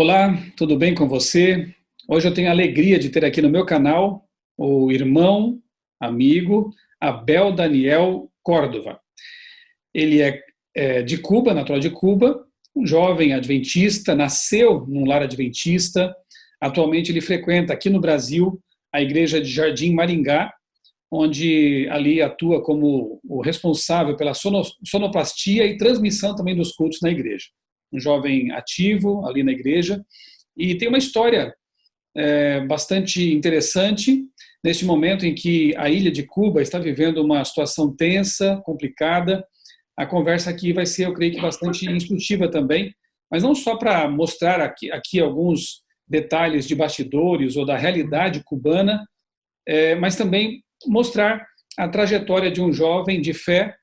Olá, tudo bem com você? Hoje eu tenho a alegria de ter aqui no meu canal o irmão, amigo Abel Daniel Córdova. Ele é de Cuba, natural de Cuba, um jovem adventista, nasceu num lar adventista. Atualmente ele frequenta aqui no Brasil a igreja de Jardim Maringá, onde ali atua como o responsável pela sonoplastia e transmissão também dos cultos na igreja. Um jovem ativo ali na igreja e tem uma história bastante interessante neste momento em que a ilha de Cuba está vivendo uma situação tensa, complicada. A conversa aqui vai ser, eu creio que, bastante instrutiva também, mas não só para mostrar aqui alguns detalhes de bastidores ou da realidade cubana, mas também mostrar a trajetória de um jovem de fé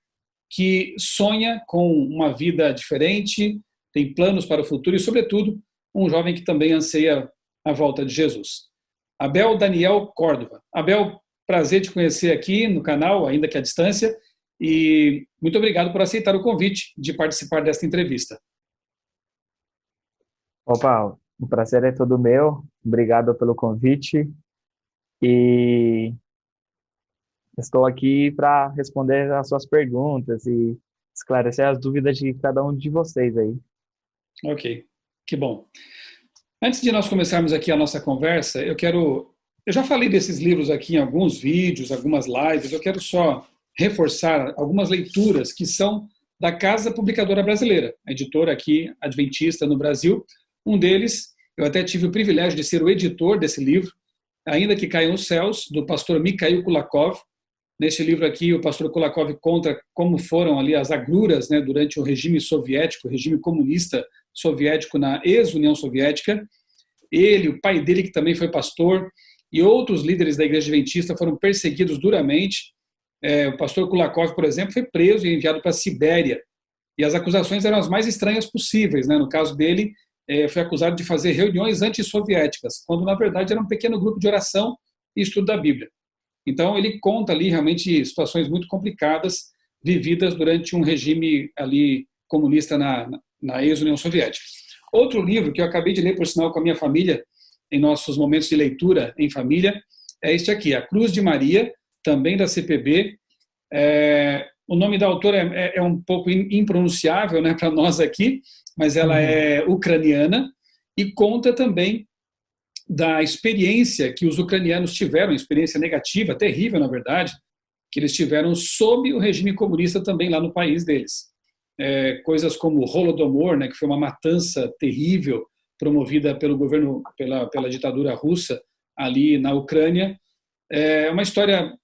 que sonha com uma vida diferente, tem planos para o futuro e, sobretudo, um jovem que também anseia a volta de Jesus. Abel Daniel Córdova. Abel, prazer te conhecer aqui no canal, ainda que à distância, e muito obrigado por aceitar o convite de participar desta entrevista. Opa, o prazer é todo meu. Obrigado pelo convite e estou aqui para responder as suas perguntas e esclarecer as dúvidas de cada um de vocês aí. Ok, que bom. Antes de nós começarmos aqui a nossa conversa, eu já falei desses livros aqui em alguns vídeos, algumas lives, eu quero só reforçar algumas leituras que são da Casa Publicadora Brasileira, a editora aqui adventista no Brasil. Um deles, eu até tive o privilégio de ser o editor desse livro, Ainda que Caiam os Céus, do pastor Mikhail Kulakov. Neste livro aqui, o pastor Kulakov conta como foram ali as agruras, né, durante o regime soviético, o regime comunista soviético na ex-União Soviética. Ele, o pai dele, que também foi pastor, e outros líderes da Igreja Adventista foram perseguidos duramente. O pastor Kulakov, por exemplo, foi preso e enviado para a Sibéria. E as acusações eram as mais estranhas possíveis, né? No caso dele, foi acusado de fazer reuniões antissoviéticas, quando na verdade era um pequeno grupo de oração e estudo da Bíblia. Então ele conta ali realmente situações muito complicadas vividas durante um regime ali comunista na ex-União Soviética. Outro livro que eu acabei de ler, por sinal, com a minha família, em nossos momentos de leitura em família, é este aqui, A Cruz de Maria, também da CPB. O nome da autora é um pouco impronunciável, né, para nós aqui, mas ela Uhum. é ucraniana e conta também da experiência que os ucranianos tiveram, experiência negativa, terrível, na verdade, que eles tiveram sob o regime comunista também lá no país deles. Coisas como o Holodomor, né, que foi uma matança terrível promovida pelo governo, pela ditadura russa ali na Ucrânia. É uma história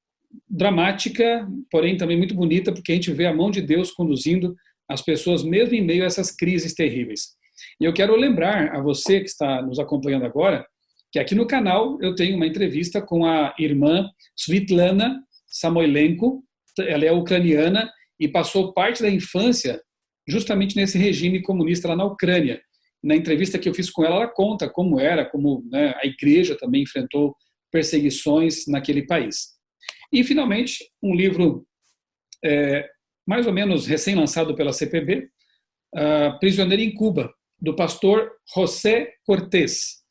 dramática, porém também muito bonita, porque a gente vê a mão de Deus conduzindo as pessoas mesmo em meio a essas crises terríveis. E eu quero lembrar a você que está nos acompanhando agora, que aqui no canal eu tenho uma entrevista com a irmã Svitlana Samoilenko. Ela é ucraniana e passou parte da infância justamente nesse regime comunista lá na Ucrânia. Na entrevista que eu fiz com ela, ela conta como era, como, né, a igreja também enfrentou perseguições naquele país. E, finalmente, um livro mais ou menos recém-lançado pela CPB, Prisioneiro em Cuba, do pastor José Cortés.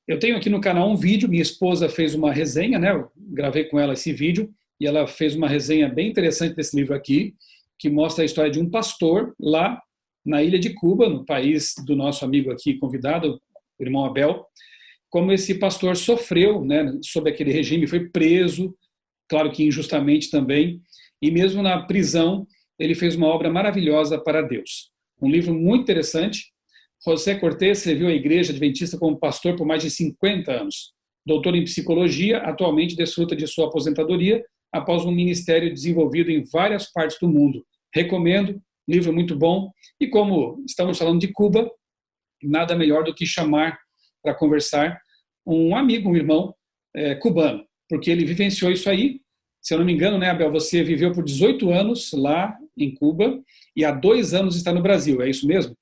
Eu tenho aqui no canal um vídeo, minha esposa fez uma resenha, né? Eu gravei com ela esse vídeo, e ela fez uma resenha bem interessante desse livro aqui, que mostra a história de um pastor lá na ilha de Cuba, no país do nosso amigo aqui convidado, o irmão Abel, como esse pastor sofreu, né, sob aquele regime, foi preso, claro que injustamente também, e mesmo na prisão ele fez uma obra maravilhosa para Deus. Um livro muito interessante. José Cortés serviu a Igreja Adventista como pastor por mais de 50 anos. Doutor em psicologia, atualmente desfruta de sua aposentadoria após um ministério desenvolvido em várias partes do mundo. Recomendo, livro muito bom. E como estamos falando de Cuba, nada melhor do que chamar para conversar um amigo, um irmão cubano, porque ele vivenciou isso aí. Se eu não me engano, né, Abel, você viveu por 18 anos lá em Cuba e há 2 anos está no Brasil, é isso mesmo?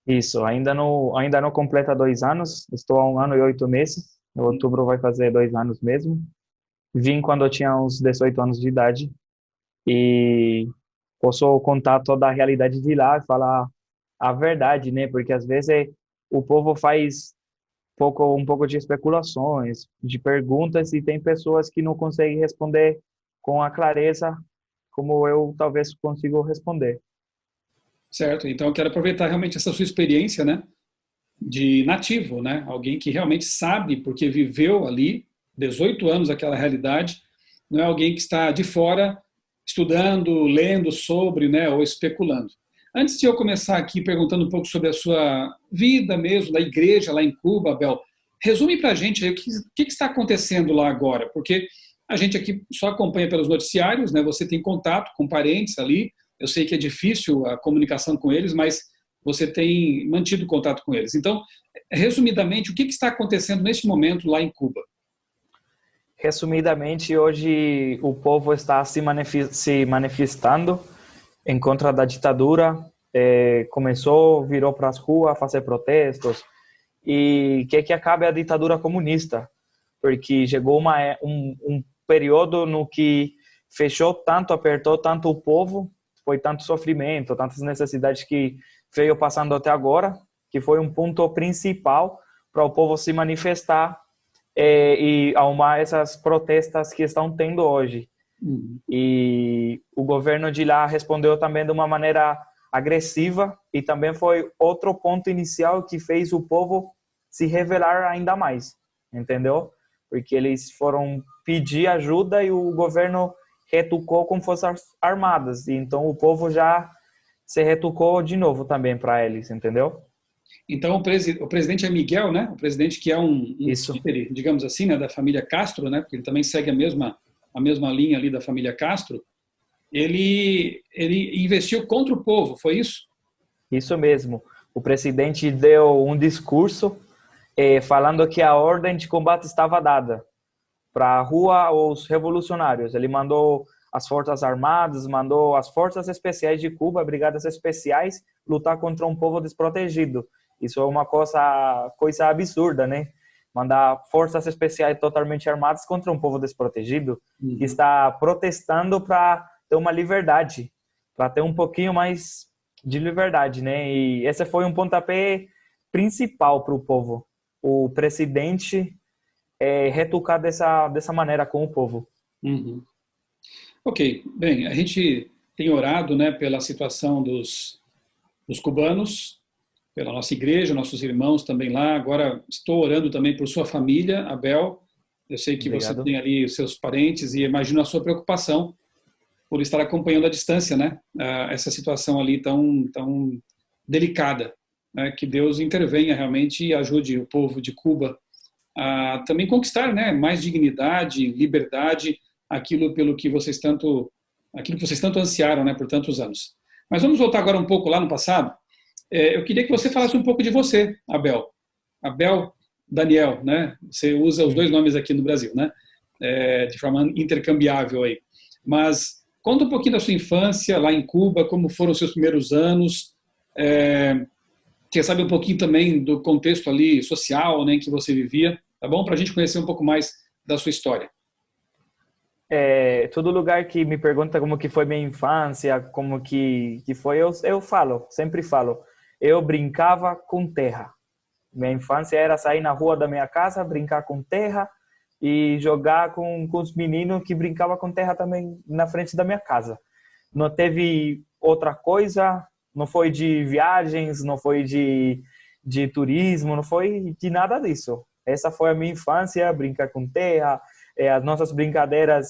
Isso, ainda não completa 2 anos, estou há 1 ano e 8 meses. Em outubro vai fazer 2 anos mesmo. Vim quando eu tinha uns 18 anos de idade e posso contar toda a realidade de lá e falar a verdade, né? Porque às vezes o povo faz um pouco de especulações, de perguntas, e tem pessoas que não conseguem responder com a clareza como eu talvez consiga responder. Certo? Então eu quero aproveitar realmente essa sua experiência, né, de nativo, né, alguém que realmente sabe porque viveu ali 18 anos aquela realidade, não é alguém que está de fora estudando, lendo sobre, né, ou especulando. Antes de eu começar aqui perguntando um pouco sobre a sua vida mesmo, da igreja lá em Cuba, Abel, resume para a gente aí o que está acontecendo lá agora, porque a gente aqui só acompanha pelos noticiários, né? Você tem contato com parentes ali, eu sei que é difícil a comunicação com eles, mas você tem mantido contato com eles. Então, resumidamente, o que está acontecendo neste momento lá em Cuba? Resumidamente, hoje o povo está se manifestando em contra da ditadura. Virou para as ruas fazer protestos e quer que acabe a ditadura comunista, porque chegou um período no que fechou tanto, apertou tanto o povo, foi tanto sofrimento, tantas necessidades que veio passando até agora, que foi um ponto principal para o povo se manifestar e arrumar essas protestas que estão tendo hoje. E o governo de lá respondeu também de uma maneira agressiva, e também foi outro ponto inicial que fez o povo se rebelar ainda mais, entendeu? Porque eles foram pedir ajuda e o governo retrucou com forças armadas, e então o povo já se retrucou de novo também para eles, entendeu? Então, o presidente é Miguel, né? O presidente que é um Isso. títere, digamos assim, né, da família Castro, né? Porque ele também segue a mesma linha ali da família Castro. Ele investiu contra o povo, foi isso? Isso mesmo. O presidente deu um discurso falando que a ordem de combate estava dada para a rua os revolucionários. Ele mandou as forças armadas, mandou as forças especiais de Cuba, brigadas especiais, lutar contra um povo desprotegido. Isso é uma coisa absurda, né? Mandar forças especiais totalmente armadas contra um povo desprotegido que está protestando para ter uma liberdade, para ter um pouquinho mais de liberdade, né? E esse foi um pontapé principal para o povo. O presidente retrucar dessa maneira com o povo. Uhum. Ok, bem, a gente tem orado, né, pela situação dos cubanos, pela nossa igreja, nossos irmãos também lá. Agora estou orando também por sua família, Abel. Eu sei que você Obrigado. tem ali os seus parentes e imagino a sua preocupação por estar acompanhando à distância, né, essa situação ali tão delicada, né, que Deus intervenha realmente e ajude o povo de Cuba a também conquistar, né, mais dignidade, liberdade, aquilo que vocês tanto ansiaram, né, por tantos anos. Mas vamos voltar agora um pouco lá no passado. Eu queria que você falasse um pouco de você, Abel. Abel Daniel, né? Você usa os dois nomes aqui no Brasil, né? De forma intercambiável aí. Mas conta um pouquinho da sua infância lá em Cuba, como foram os seus primeiros anos. Quer saber um pouquinho também do contexto ali social, né, em que você vivia, tá bom? Para a gente conhecer um pouco mais da sua história. Todo lugar que me pergunta como que foi minha infância, como que foi, eu falo, sempre falo. Eu brincava com terra. Minha infância era sair na rua da minha casa, brincar com terra e jogar com os meninos que brincavam com terra também na frente da minha casa. Não teve outra coisa, não foi de viagens, não foi de turismo, não foi de nada disso. Essa foi a minha infância, brincar com terra, as nossas brincadeiras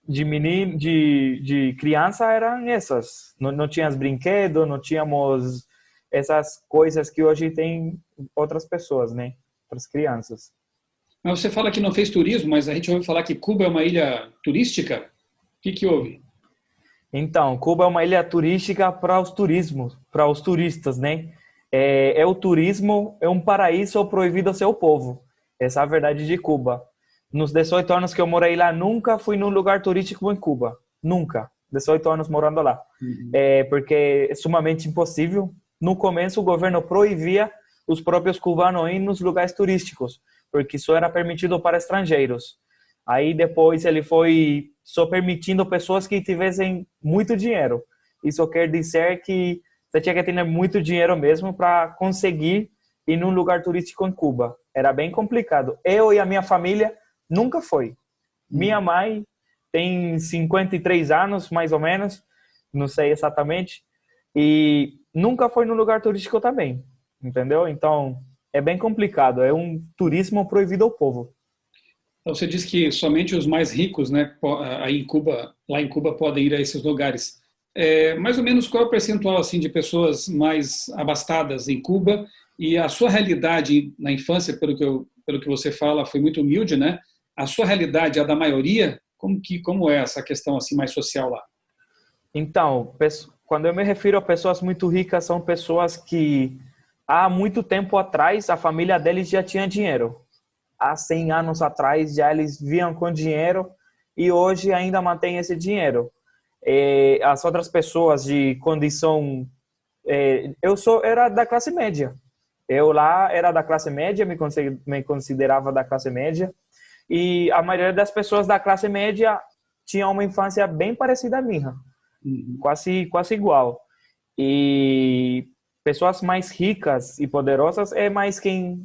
de menino, de criança eram essas. Não tínhamos brinquedos, não tínhamos essas coisas que hoje tem outras pessoas, né? Outras crianças. Mas você fala que não fez turismo, mas a gente ouve falar que Cuba é uma ilha turística. O que houve? Então, Cuba é uma ilha turística para os turistas, né? O turismo é um paraíso proibido ao seu povo. Essa é a verdade de Cuba. Nos 18 anos que eu morei lá, nunca fui num lugar turístico em Cuba. Nunca. 18 anos morando lá. Porque é sumamente impossível. No começo, o governo proibia os próprios cubanos ir nos lugares turísticos, porque isso era permitido para estrangeiros. Aí depois ele foi só permitindo pessoas que tivessem muito dinheiro. Isso quer dizer que você tinha que ter muito dinheiro mesmo para conseguir ir num lugar turístico em Cuba. Era bem complicado. Eu e a minha família nunca foi. Minha mãe tem 53 anos, mais ou menos, não sei exatamente, e nunca foi num lugar turístico também, entendeu? Então, é bem complicado. É um turismo proibido ao povo. Então, você diz que somente os mais ricos, né, aí em Cuba, lá em Cuba, podem ir a esses lugares. Mais ou menos qual é o percentual assim de pessoas mais abastadas em Cuba e a sua realidade na infância, pelo que você fala, foi muito humilde, né? A sua realidade, a da maioria, como é essa questão assim mais social lá? Então, quando eu me refiro a pessoas muito ricas, são pessoas que há muito tempo atrás a família deles já tinha dinheiro. Há 100 anos atrás já eles vinham com dinheiro e hoje ainda mantém esse dinheiro. As outras pessoas de condição... era da classe média. Eu lá era da classe média, me considerava da classe média. E a maioria das pessoas da classe média tinha uma infância bem parecida à minha. Uhum. Quase igual. E pessoas mais ricas e poderosas é mais quem,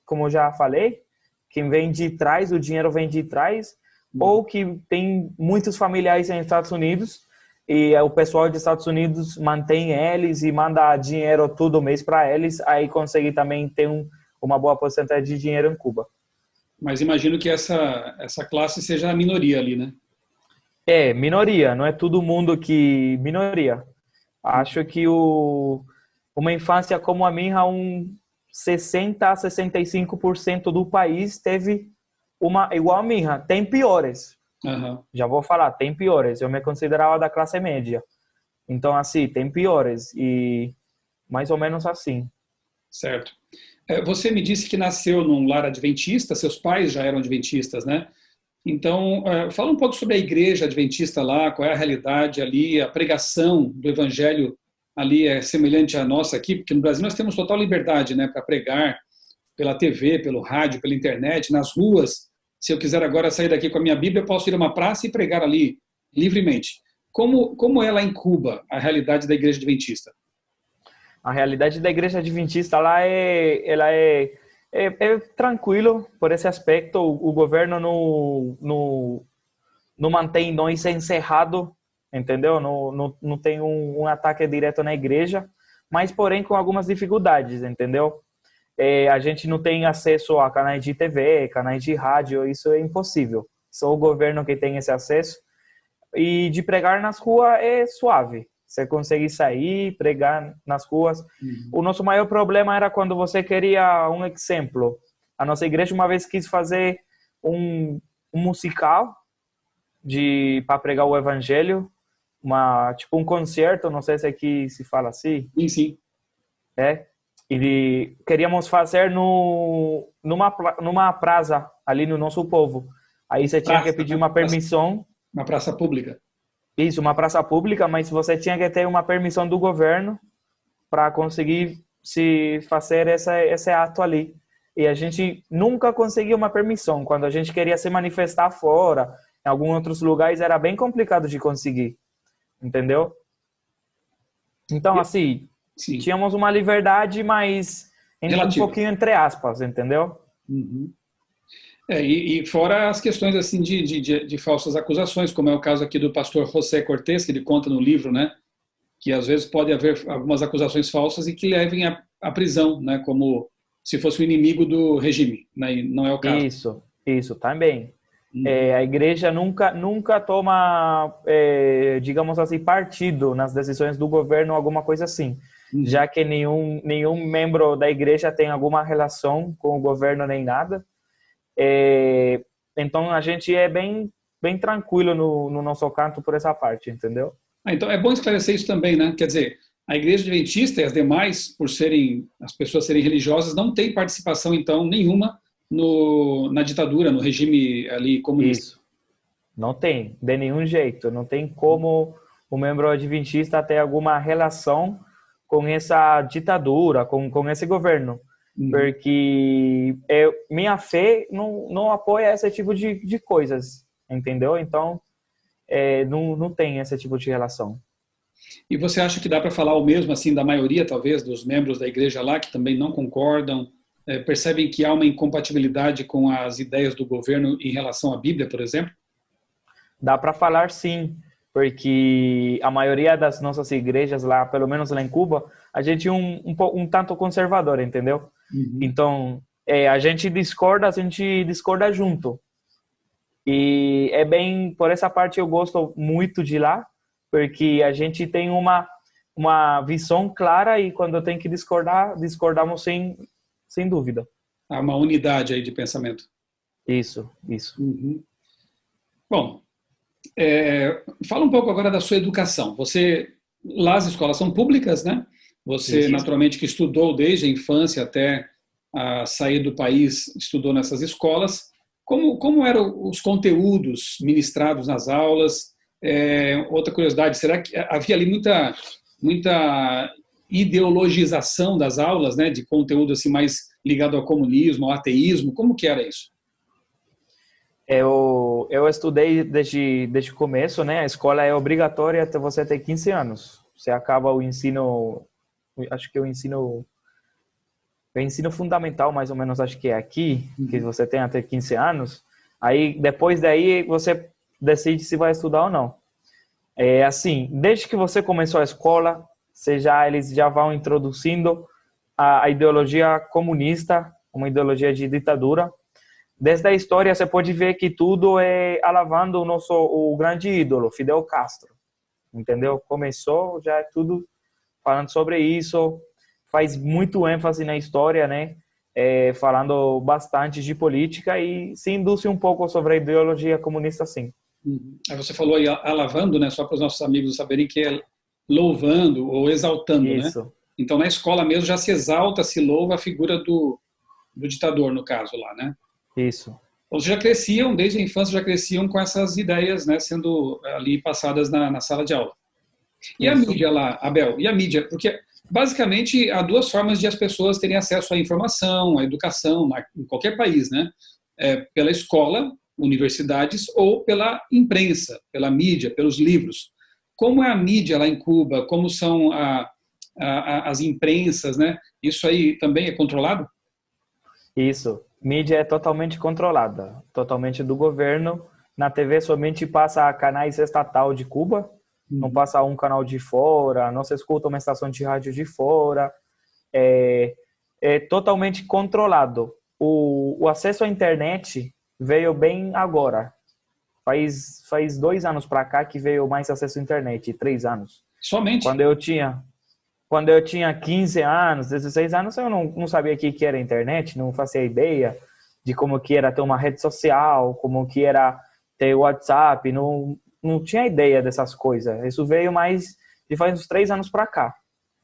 como eu já falei, quem vem de trás, o dinheiro vem de trás, ou que tem muitos familiares nos Estados Unidos e o pessoal dos Estados Unidos mantém eles e manda dinheiro todo mês para eles, aí consegue também ter uma boa porcentagem de dinheiro em Cuba. Mas imagino que essa classe seja a minoria ali, né? É, minoria, não é todo mundo que... Minoria. Acho que uma infância como a minha, 60 a 65% do país teve uma igual a minha. Tem piores. Uhum. Já vou falar, tem piores. Eu me considerava da classe média. Então, assim, tem piores. E mais ou menos assim. Certo. Você me disse que nasceu num lar adventista, seus pais já eram adventistas, né? Então, fala um pouco sobre a igreja adventista lá, qual é a realidade ali, a pregação do evangelho ali é semelhante à nossa aqui, porque no Brasil nós temos total liberdade, né, para pregar pela TV, pelo rádio, pela internet, nas ruas. Se eu quiser agora sair daqui com a minha Bíblia, eu posso ir a uma praça e pregar ali livremente. Como é lá em Cuba a realidade da igreja adventista? A realidade da igreja adventista lá é tranquilo por esse aspecto. O governo não mantém nós encerrado, entendeu? Não tem um ataque direto na igreja, mas porém com algumas dificuldades, entendeu? A gente não tem acesso a canais de TV, canais de rádio, isso é impossível. Só o governo que tem esse acesso. E de pregar nas ruas é suave. Você consegue sair, pregar nas ruas. Uhum. O nosso maior problema era quando você queria um exemplo. A nossa igreja uma vez quis fazer um musical para pregar o evangelho, tipo um concerto, não sei se aqui se fala assim. Sim, sim. E queríamos fazer numa praça ali no nosso povo. Aí você tinha que pedir uma permissão. Uma praça pública. Isso, uma praça pública, mas você tinha que ter uma permissão do governo para conseguir se fazer esse ato ali. E a gente nunca conseguiu uma permissão. Quando a gente queria se manifestar fora, em alguns outros lugares, era bem complicado de conseguir. Entendeu? Então, assim, Sim. tínhamos uma liberdade, mas um pouquinho entre aspas, entendeu? Uhum. E fora as questões assim de falsas acusações, como é o caso aqui do pastor José Cortés, que ele conta no livro, né, que às vezes pode haver algumas acusações falsas e que levem à prisão, né, como se fosse o inimigo do regime, né, e não é o caso. Isso também. Uhum. A igreja nunca toma, digamos assim, partido nas decisões do governo, alguma coisa assim, já que nenhum membro da igreja tem alguma relação com o governo nem nada. Então a gente é bem tranquilo no nosso canto por essa parte, entendeu? Então é bom esclarecer isso também, né? Quer dizer, a igreja adventista e as demais, as pessoas serem religiosas, não têm participação então nenhuma na ditadura, no regime ali comunista. Isso. Não tem, de nenhum jeito. Não tem como o membro adventista ter alguma relação com essa ditadura, com esse governo. Porque minha fé não apoia esse tipo de coisas, entendeu? Então, não tem esse tipo de relação. E você acha que dá para falar o mesmo assim da maioria, talvez, dos membros da igreja lá que também não concordam, percebem que há uma incompatibilidade com as ideias do governo em relação à Bíblia, por exemplo? Dá para falar sim, porque a maioria das nossas igrejas lá, pelo menos lá em Cuba, a gente é um tanto conservador, entendeu? Uhum. Então, a gente discorda junto. E é bem, por essa parte eu gosto muito de lá, porque a gente tem uma visão clara e quando tem que discordar, discordamos sem dúvida. Há uma unidade aí de pensamento. Isso, isso. Uhum. Bom, fala um pouco agora da sua educação. Lá as escolas são públicas, né? Você, Isso. naturalmente, que estudou desde a infância até sair do país, estudou nessas escolas. Como eram os conteúdos ministrados nas aulas? Outra curiosidade, será que havia ali muita ideologização das aulas, né? De conteúdo assim mais ligado ao comunismo, ao ateísmo? Como que era isso? Eu estudei desde o começo, né? A escola é obrigatória até você ter 15 anos. Você acaba o ensino, acho que o ensino fundamental, mais ou menos, acho que é aqui, que você tem até 15 anos. Aí, depois daí, você decide se vai estudar ou não. É assim, desde que você começou a escola, eles já vão introduzindo a ideologia comunista, uma ideologia de ditadura. Desde a história você pode ver que tudo é alabando o grande ídolo, Fidel Castro, entendeu? Começou já é tudo falando sobre isso, faz muito ênfase na história, né? Falando bastante de política e se induz um pouco sobre a ideologia comunista, sim. Uhum. Aí você falou aí alavando, né? Só para os nossos amigos saberem que é louvando ou exaltando, né? Isso, Então na escola mesmo já se exalta, se louva a figura do ditador, no caso lá, né? isso, Ou já cresciam, desde a infância já cresciam com essas ideias, né? Sendo ali passadas na sala de aula. E a isso, mídia lá, Abel? E a mídia? Porque basicamente há duas formas de as pessoas terem acesso à informação, à educação, em qualquer país, né? Pela escola, universidades ou pela imprensa, pela mídia, pelos livros. Como é a mídia lá em Cuba? Como são as imprensas, né? Isso aí também é controlado? isso. Mídia é totalmente controlada, totalmente do governo. Na TV somente passa canais estatal de Cuba, não Uhum. passa um canal de fora, não se escuta uma estação de rádio de fora. É, é totalmente controlado. O acesso à internet veio bem agora. Faz 2 anos para cá que veio mais acesso à internet, 3 anos. Somente? Quando eu tinha, quando eu tinha 15 anos, 16 anos, eu não sabia o que era internet, não fazia ideia de como que era ter uma rede social, como que era ter WhatsApp, não tinha ideia dessas coisas. Isso veio mais de faz uns 3 anos para cá,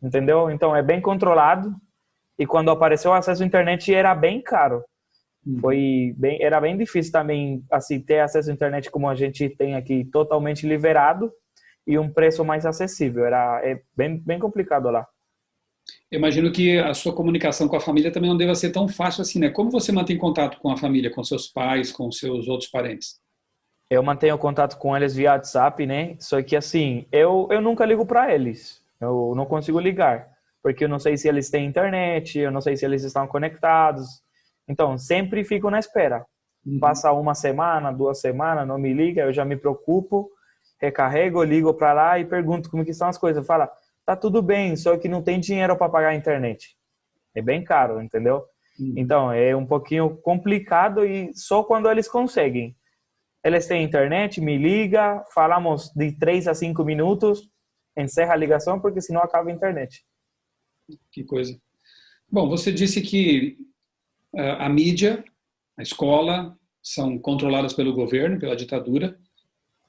entendeu? Então é bem controlado e quando apareceu o acesso à internet era bem caro. Uhum. Era bem difícil também assim ter acesso à internet como a gente tem aqui, totalmente liberado e um preço mais acessível. É bem complicado lá. Eu imagino que a sua comunicação com a família também não deva ser tão fácil assim, né? Como você mantém contato com a família, com seus pais, com seus outros parentes? Eu mantenho contato com eles via WhatsApp, né? Só que assim, eu nunca ligo para eles. Eu não consigo ligar, porque eu não sei se eles têm internet, eu não sei se eles estão conectados. Então, sempre fico na espera. Uhum. Passa uma semana, 2 semanas, não me liga, eu já me preocupo, recarrego, ligo para lá e pergunto como que estão as coisas. Fala, tá tudo bem, só que não tem dinheiro para pagar a internet. É bem caro, entendeu? Uhum. Então, é um pouquinho complicado e só quando eles conseguem. Eles têm internet, me liga, falamos de 3 a 5 minutos, encerra a ligação, porque senão acaba a internet. Que coisa. Bom, você disse que a mídia, a escola, são controladas pelo governo, pela ditadura.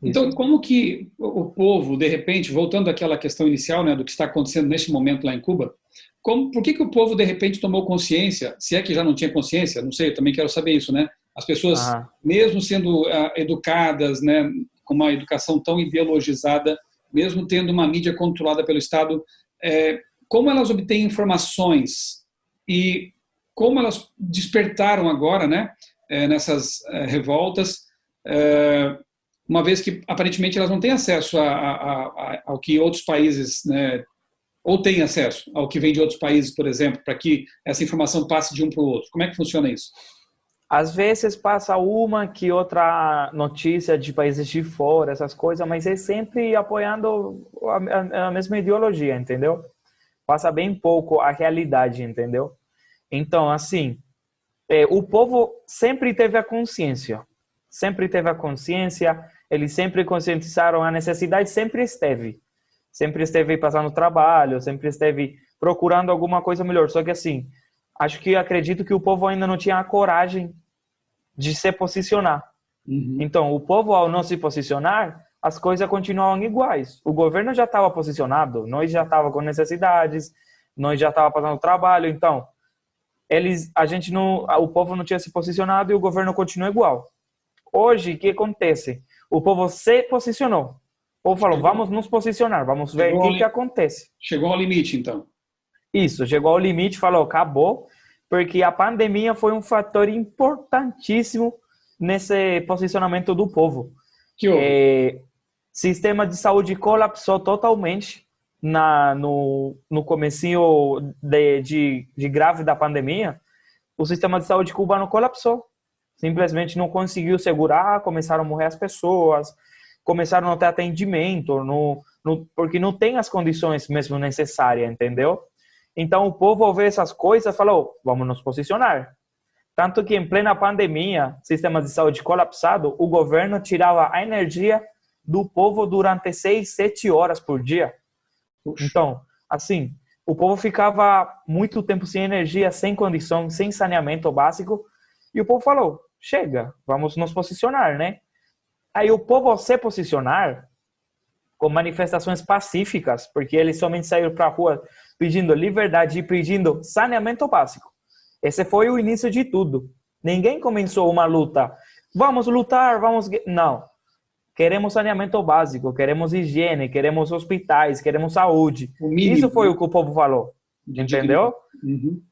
Então, Isso. como que o povo, de repente, voltando àquela questão inicial, né, do que está acontecendo neste momento lá em Cuba, por que o povo, de repente, tomou consciência, se é que já não tinha consciência, não sei, eu também quero saber isso, né? As pessoas, Aham. mesmo sendo educadas, né, com uma educação tão ideologizada, mesmo tendo uma mídia controlada pelo Estado, como elas obtêm informações e como elas despertaram agora, né, nessas revoltas, uma vez que aparentemente elas não têm acesso ao que outros países, né, ou têm acesso ao que vem de outros países, por exemplo, para que essa informação passe de um para o outro. Como é que funciona isso? Às vezes passa uma que outra notícia de países de fora, essas coisas, mas é sempre apoiando a mesma ideologia, entendeu? Passa bem pouco a realidade, entendeu? Então, assim, o povo sempre teve a consciência, eles sempre conscientizaram a necessidade, sempre esteve passando trabalho, sempre esteve procurando alguma coisa melhor. Só que assim, acredito que o povo ainda não tinha a coragem de se posicionar. Uhum. Então, o povo, ao não se posicionar, as coisas continuavam iguais. O governo já estava posicionado, nós já estava com necessidades, nós já estava passando trabalho, então o povo não tinha se posicionado e o governo continua igual. Hoje, o que acontece? O povo se posicionou. O povo falou, vamos nos posicionar, vamos ver o que acontece. Chegou ao limite, então. Isso, chegou ao limite, falou, acabou, porque a pandemia foi um fator importantíssimo nesse posicionamento do povo. Que houve? Sistema de saúde colapsou totalmente no comecinho de grave da pandemia. O sistema de saúde cubano colapsou. Simplesmente não conseguiu segurar, começaram a morrer as pessoas, começaram a não ter atendimento, porque não tem as condições mesmo necessárias, entendeu? Então o povo, ao ver essas coisas, falou, vamos nos posicionar. Tanto que em plena pandemia, sistema de saúde colapsado, o governo tirava a energia do povo durante 6, 7 horas por dia. Puxa. Então, assim, o povo ficava muito tempo sem energia, sem condição, sem saneamento básico, e o povo falou, chega, vamos nos posicionar, né? Aí o povo, ao se posicionar, com manifestações pacíficas, porque eles somente saíram para a rua pedindo liberdade e pedindo saneamento básico. Esse foi o início de tudo. Ninguém começou uma luta. Vamos lutar, vamos... Não. Queremos saneamento básico, queremos higiene, queremos hospitais, queremos saúde. Mínimo, isso foi o que o povo falou. Entendeu? Uhum.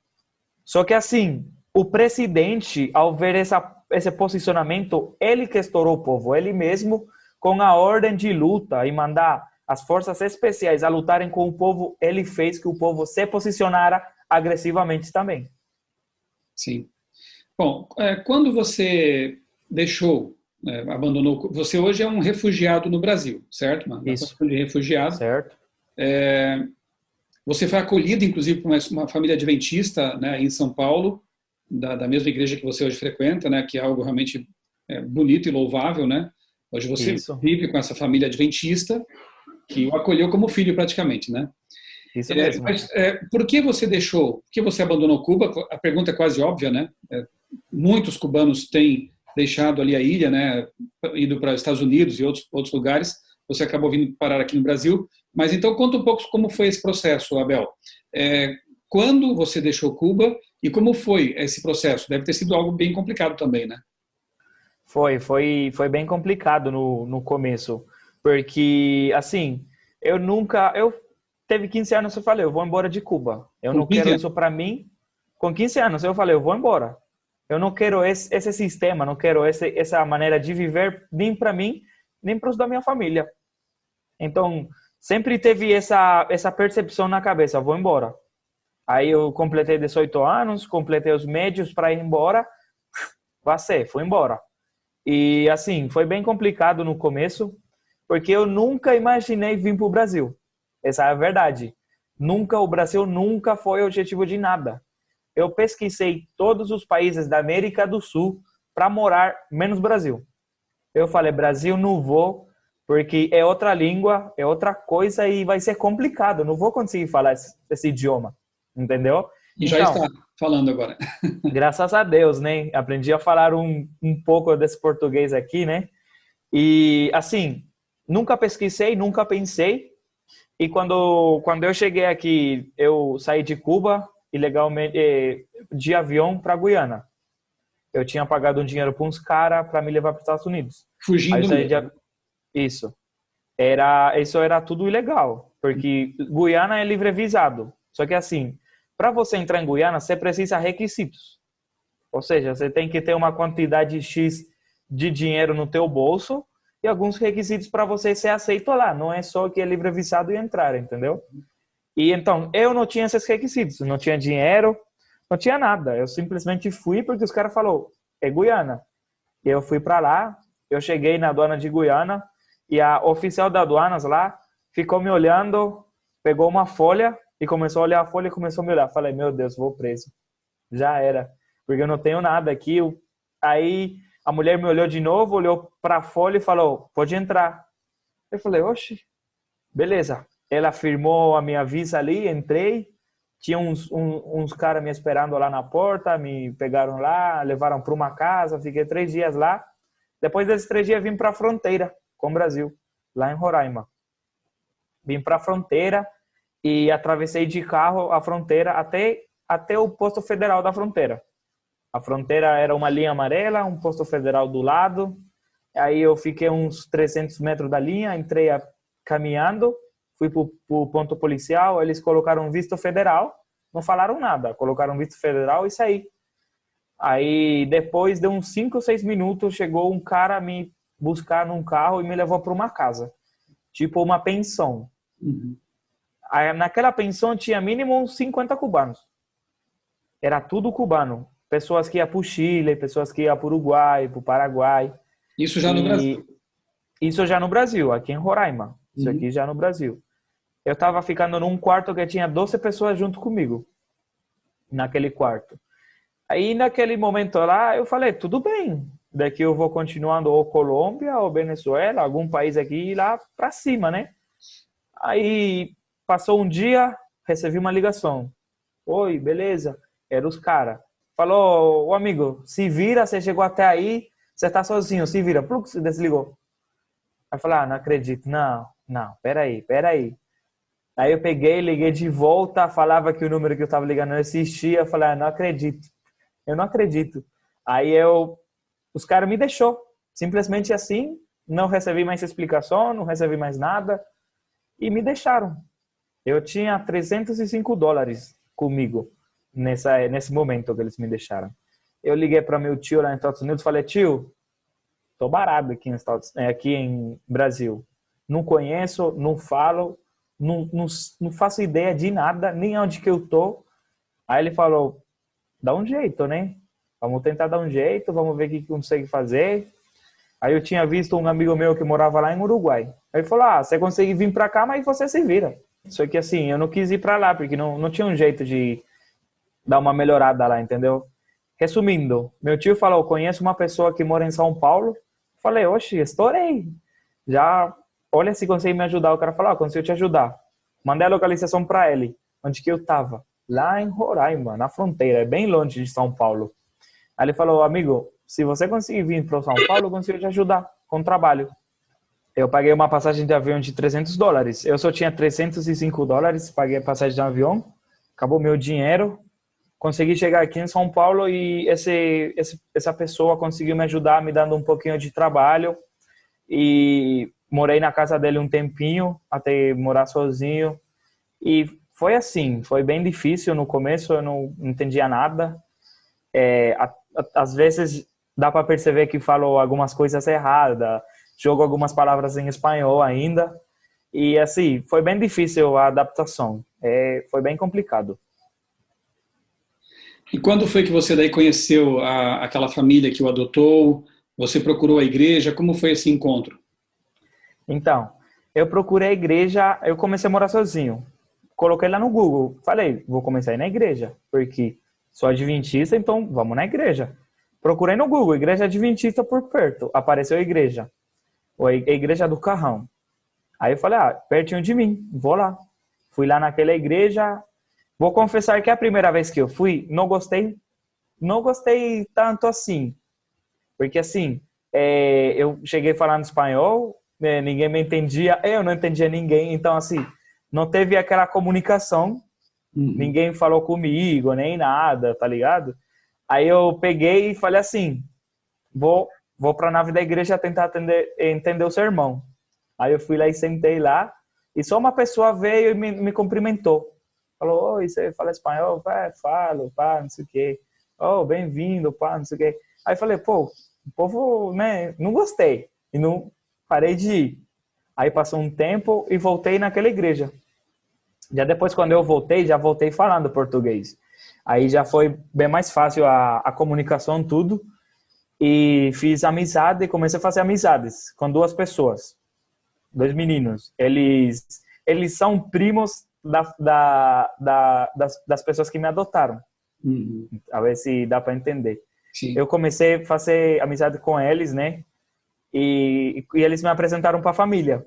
Só que assim, o presidente, ao ver esse posicionamento, ele que estourou o povo. Ele mesmo, com a ordem de luta e mandar as forças especiais a lutarem com o povo, ele fez que o povo se posicionara agressivamente também. Sim. Bom, quando você abandonou, você hoje é um refugiado no Brasil, certo? Uma condição de refugiado. Certo. Você foi acolhido, inclusive, por uma família adventista, né, em São Paulo, da mesma igreja que você hoje frequenta, né, que é algo realmente bonito e louvável, né? Hoje você vive com essa família adventista que o acolheu como filho praticamente, né? Isso mesmo. Mas por que você por que você abandonou Cuba? A pergunta é quase óbvia, né? Muitos cubanos têm deixado ali a ilha, né? Ido para os Estados Unidos e outros lugares. Você acabou vindo parar aqui no Brasil. Mas então conta um pouco como foi esse processo, Abel. Quando você deixou Cuba e como foi esse processo? Deve ter sido algo bem complicado também, né? Foi bem complicado no começo, porque, assim, eu teve 15 anos, eu falei, eu vou embora de Cuba. Eu não quero isso para mim. Com 15 anos, eu falei, eu vou embora. Eu não quero esse sistema, não quero essa maneira de viver nem para mim, nem para os da minha família. Então, sempre teve essa percepção na cabeça, vou embora. Aí eu completei 18 anos, completei os médios para ir embora, fui embora. E assim, foi bem complicado no começo, porque eu nunca imaginei vir para o Brasil. Essa é a verdade. O Brasil nunca foi objetivo de nada. Eu pesquisei todos os países da América do Sul para morar, menos Brasil. Eu falei, Brasil não vou, porque é outra língua, é outra coisa e vai ser complicado. Não vou conseguir falar esse idioma, entendeu? E já está falando agora. Graças a Deus, né? Aprendi a falar um pouco desse português aqui, né? E, assim, nunca pesquisei, nunca pensei. E quando eu cheguei aqui, eu saí de Cuba, ilegalmente, de avião para Guiana. Eu tinha pagado um dinheiro para uns caras para me levar para os Estados Unidos. Fugindo mesmo. Isso era tudo ilegal, porque Guiana é livre visado. Só que, assim, para você entrar em Guiana, você precisa de requisitos. Ou seja, você tem que ter uma quantidade X de dinheiro no teu bolso e e alguns requisitos para você ser aceito lá. Não é só que é livre visado e entrar, entendeu? E então, eu não tinha esses requisitos, não tinha dinheiro, não tinha nada. Eu simplesmente fui porque os caras falaram, é Guiana. E eu fui para lá, eu cheguei na aduana de Guiana e a oficial da aduanas lá ficou me olhando, pegou uma folha e começou a olhar a folha e começou a me olhar. Falei, meu Deus, vou preso. Já era, porque eu não tenho nada aqui. Aí a mulher me olhou de novo, olhou para a folha e falou, pode entrar. Eu falei, oxe, beleza. Ela firmou a minha visa ali, entrei. Tinha uns caras me esperando lá na porta, me pegaram lá, levaram para uma casa, fiquei 3 dias lá. Depois desses 3 dias vim para a fronteira com o Brasil, lá em Roraima. Vim para a fronteira e atravessei de carro a fronteira até o posto federal da fronteira. A fronteira era uma linha amarela, um posto federal do lado. Aí eu fiquei uns 300 metros da linha, entrei caminhando, fui para o ponto policial, eles colocaram visto federal, não falaram nada, colocaram visto federal e saí. Aí depois de uns 5 ou 6 minutos, chegou um cara me buscar num carro e me levou para uma casa, tipo uma pensão. Uhum. Aí, naquela pensão tinha mínimo uns 50 cubanos. Era tudo cubano. Pessoas que iam para o Chile, pessoas que iam para o Uruguai, para o Paraguai. Isso já no Brasil? Isso já no Brasil, aqui em Roraima. Isso aqui já no Brasil. Eu estava ficando num quarto que tinha 12 pessoas junto comigo. Naquele quarto. Aí, naquele momento lá, eu falei, tudo bem. Daqui eu vou continuando ou Colômbia ou Venezuela, algum país aqui lá para cima, né? Aí, passou um dia, recebi uma ligação. Oi, beleza? Era os caras. Falou, ô amigo, se vira, você chegou até aí, você tá sozinho, se vira. Plux, se desligou. Aí eu falei, não acredito. Não, peraí. Aí eu peguei, liguei de volta, falava que o número que eu tava ligando não existia. Eu falei, não acredito. Eu não acredito. Aí os caras me deixou. Simplesmente assim, não recebi mais explicação, não recebi mais nada. E me deixaram. Eu tinha $305 comigo nesse momento que eles me deixaram. Eu liguei para meu tio lá nos Estados Unidos e falei, tio, tô parado aqui em Brasil. Não conheço, não falo, não faço ideia de nada, nem onde que eu tô. Aí ele falou, dá um jeito, né? Vamos tentar dar um jeito, vamos ver o que consegue fazer. Aí eu tinha visto um amigo meu que morava lá em Uruguai. Aí ele falou, você consegue vir para cá, mas você se vira. Só que assim, eu não quis ir para lá, porque não tinha um jeito de dar uma melhorada lá, entendeu? Resumindo, meu tio falou, conheço uma pessoa que mora em São Paulo. Falei, oxe, estourei. Já, olha se consegue me ajudar. O cara falou, consigo te ajudar. Mandei a localização para ele, onde que eu tava. Lá em Roraima, na fronteira, é bem longe de São Paulo. Aí ele falou, amigo, se você conseguir vir para São Paulo, eu consigo te ajudar com o trabalho. Eu paguei uma passagem de avião de $300. Eu só tinha $305, paguei a passagem de avião, acabou meu dinheiro. Consegui chegar aqui em São Paulo e essa pessoa conseguiu me ajudar, me dando um pouquinho de trabalho. E morei na casa dele um tempinho, até morar sozinho. E foi assim, foi bem difícil no começo, eu não entendia nada. Às vezes dá para perceber que falo algumas coisas erradas, jogo algumas palavras em espanhol ainda. E assim, foi bem difícil a adaptação, foi bem complicado. E quando foi que você daí conheceu aquela família que o adotou? Você procurou a igreja? Como foi esse encontro? Então, eu procurei a igreja, eu comecei a morar sozinho. Coloquei lá no Google, falei, vou começar a ir na igreja, porque sou adventista, então vamos na igreja. Procurei no Google, igreja adventista por perto, apareceu a igreja do Carrão. Aí eu falei, pertinho de mim, vou lá. Fui lá naquela igreja. Vou confessar que a primeira vez que eu fui, não gostei tanto assim. Porque assim, eu cheguei falando espanhol, ninguém me entendia, eu não entendia ninguém. Então assim, não teve aquela comunicação, ninguém falou comigo, nem nada, tá ligado? Aí eu peguei e falei assim, vou para a nave da igreja tentar entender o sermão. Aí eu fui lá e sentei lá, e só uma pessoa veio e me cumprimentou. Falou, oi, você fala espanhol? Falo, pá, não sei o quê. Oh, bem-vindo, pá, não sei o quê. Aí eu falei, pô, o povo, né, não gostei. E não parei de ir. Aí passou um tempo e voltei naquela igreja. Já depois, quando eu voltei, já voltei falando português. Aí já foi bem mais fácil a comunicação, tudo. E fiz amizade, comecei a fazer amizades com duas pessoas, dois meninos. Eles são primos das pessoas que me adotaram. Uhum. A ver se dá para entender. Sim. Eu comecei a fazer amizade com eles, né? E eles me apresentaram para a família.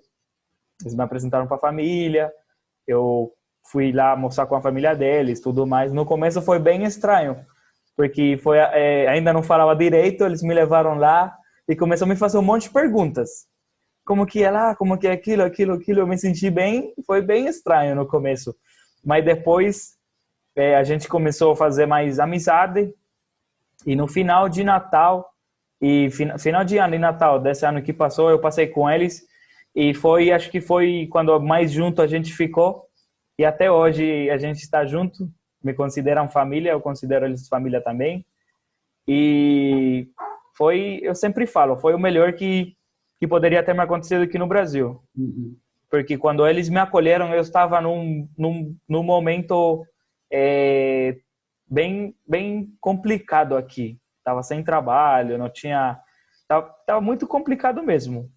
Eles me apresentaram para a família. Eu fui lá almoçar com a família deles, tudo mais. No começo foi bem estranho, porque ainda não falava direito. Eles me levaram lá e começaram a me fazer um monte de perguntas. Como que é lá? Como que é aquilo? Eu me senti bem. Foi bem estranho no começo. Mas depois a gente começou a fazer mais amizade. E no final de Natal, final de ano e Natal desse ano que passou, eu passei com eles. E acho que foi quando mais junto a gente ficou. E até hoje a gente está junto. Me consideram família, eu considero eles família também. E eu sempre falo, foi o melhor que poderia ter me acontecido aqui no Brasil. Uhum. Porque quando eles me acolheram, eu estava num momento bem complicado aqui. Estava sem trabalho, não tinha... Tava muito complicado mesmo.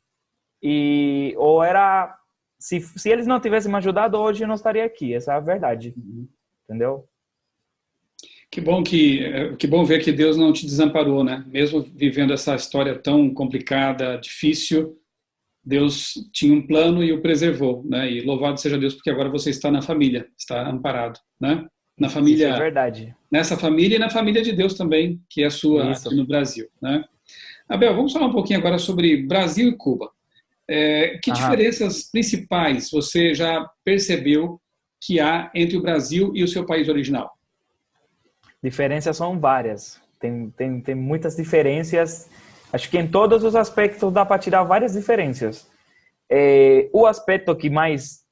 Se eles não tivessem me ajudado, hoje eu não estaria aqui. Essa é a verdade. Uhum. Entendeu? Que bom ver que Deus não te desamparou, né? Mesmo vivendo essa história tão complicada, difícil, Deus tinha um plano e o preservou, né? E louvado seja Deus porque agora você está na família, está amparado, né? Na Isso é família, verdade. nessa família e na família de Deus também, que é a sua Isso. aqui no Brasil, né? Abel, vamos falar um pouquinho agora sobre Brasil e Cuba. Que diferenças principais você já percebeu que há entre o Brasil e o seu país original? Diferenças são várias. Tem muitas diferenças. Acho que em todos os aspectos dá para tirar várias diferenças. O aspecto que mais